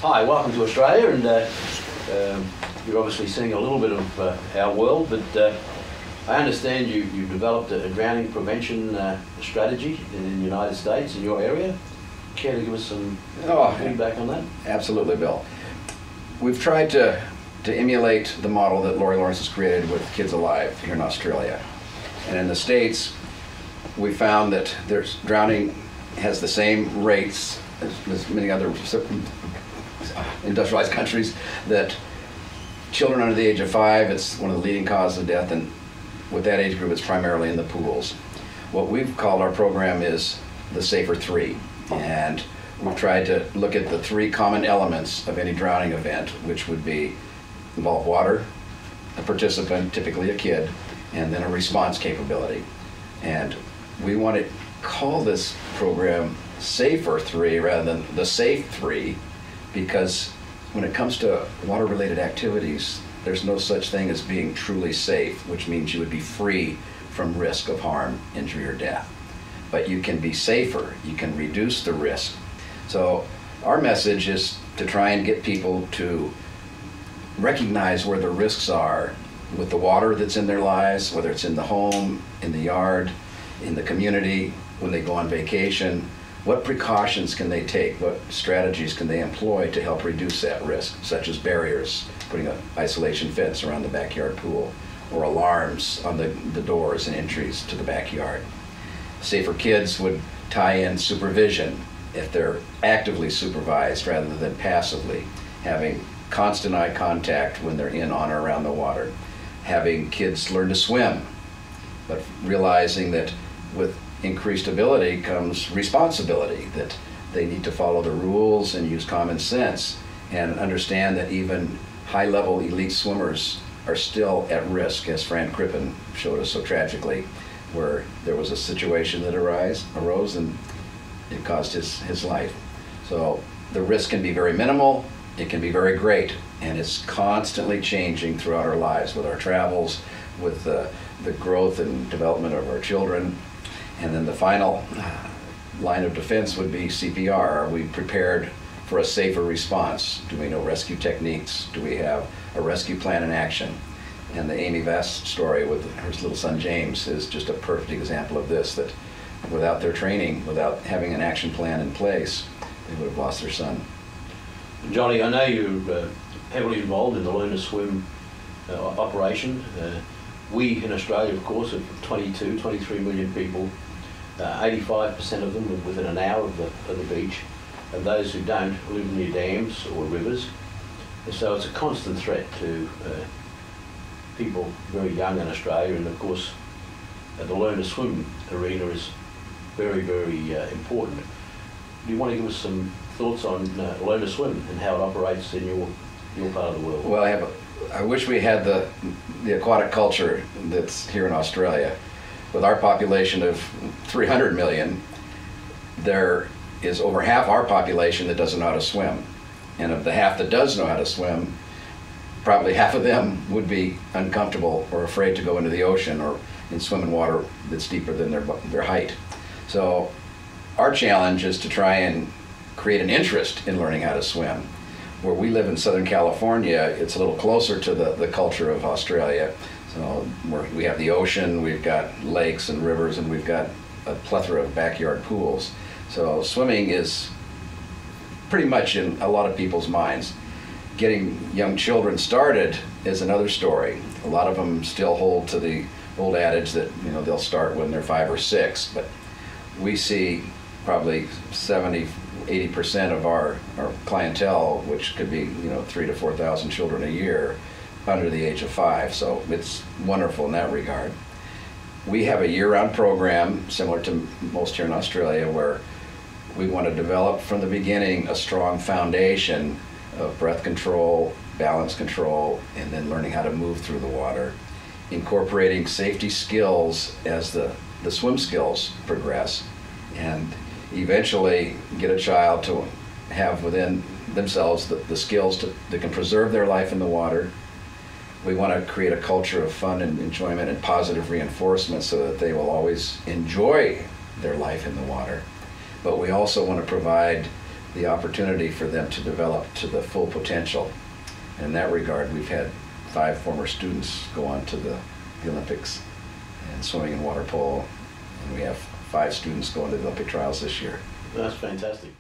Hi, welcome to Australia, and you're obviously seeing a little bit of our world, but I understand you've developed a drowning prevention strategy in the United States, in your area. Care to give us some feedback on that? Absolutely, Bill. We've tried to emulate the model that Laurie Lawrence has created with Kids Alive here in Australia. And in the States, we found that drowning has the same rates as many other industrialized countries, that children under the age of 5, it's one of the leading causes of death, and with that age group, it's primarily in the pools. What we've called our program is the Safer 3, and we've tried to look at the 3 common elements of any drowning event, which would involve water, a participant, typically a kid, and then a response capability. And we want to call this program Safer 3 rather than the Safe 3, because when it comes to water-related activities, there's no such thing as being truly safe, which means you would be free from risk of harm, injury, or death. But you can be safer, you can reduce the risk. So our message is to try and get people to recognize where the risks are with the water that's in their lives, whether it's in the home, in the yard, in the community, when they go on vacation. What precautions can they take? What strategies can they employ to help reduce that risk, such as barriers, putting an isolation fence around the backyard pool, or alarms on the doors and entries to the backyard. Safer Kids would tie in supervision if they're actively supervised rather than passively, having constant eye contact when they're in, on, or around the water, having kids learn to swim, but realizing that with increased ability comes responsibility, that they need to follow the rules and use common sense and understand that even high-level elite swimmers are still at risk, as Fran Crippen showed us so tragically, where there was a situation that arose and it caused his life. So the risk can be very minimal, it can be very great, and it's constantly changing throughout our lives with our travels, with the growth and development of our children. And then the final line of defense would be CPR. Are we prepared for a safer response? Do we know rescue techniques? Do we have a rescue plan in action? And the Amy Vest story with her little son James is just a perfect example of this, that without their training, without having an action plan in place, they would have lost their son. Johnny, I know you're heavily involved in the Learn to Swim operation. We in Australia, of course, are 23 million people. 85% of them live within an hour of the beach, and those who don't live near dams or rivers. And so it's a constant threat to people very young in Australia, and of course the Learn to Swim arena is very, very important. Do you want to give us some thoughts on Learn to Swim and how it operates in your part of the world? Well, I wish we had the aquatic culture that's here in Australia. With our population of 300 million, there is over half our population that doesn't know how to swim. And of the half that does know how to swim, probably half of them would be uncomfortable or afraid to go into the ocean or swim in water that's deeper than their height. So our challenge is to try and create an interest in learning how to swim. Where we live in Southern California, it's a little closer to the culture of Australia. So we have the ocean, we've got lakes and rivers, and we've got a plethora of backyard pools. So swimming is pretty much in a lot of people's minds. Getting young children started is another story. A lot of them still hold to the old adage that they'll start when they're 5 or 6, but we see probably 70–80% of our clientele, which could be 3,000 to 4,000 children a year, under the age of 5, so it's wonderful in that regard. We have a year-round program similar to most here in Australia, where we want to develop from the beginning a strong foundation of breath control, balance control, and then learning how to move through the water, incorporating safety skills as the swim skills progress, and eventually get a child to have within themselves the skills that can preserve their life in the water. We want to create a culture of fun and enjoyment and positive reinforcement so that they will always enjoy their life in the water. But we also want to provide the opportunity for them to develop to the full potential. In that regard, we've had 5 former students go on to the Olympics in swimming and water polo, and we have 5 students going to the Olympic trials this year. That's fantastic.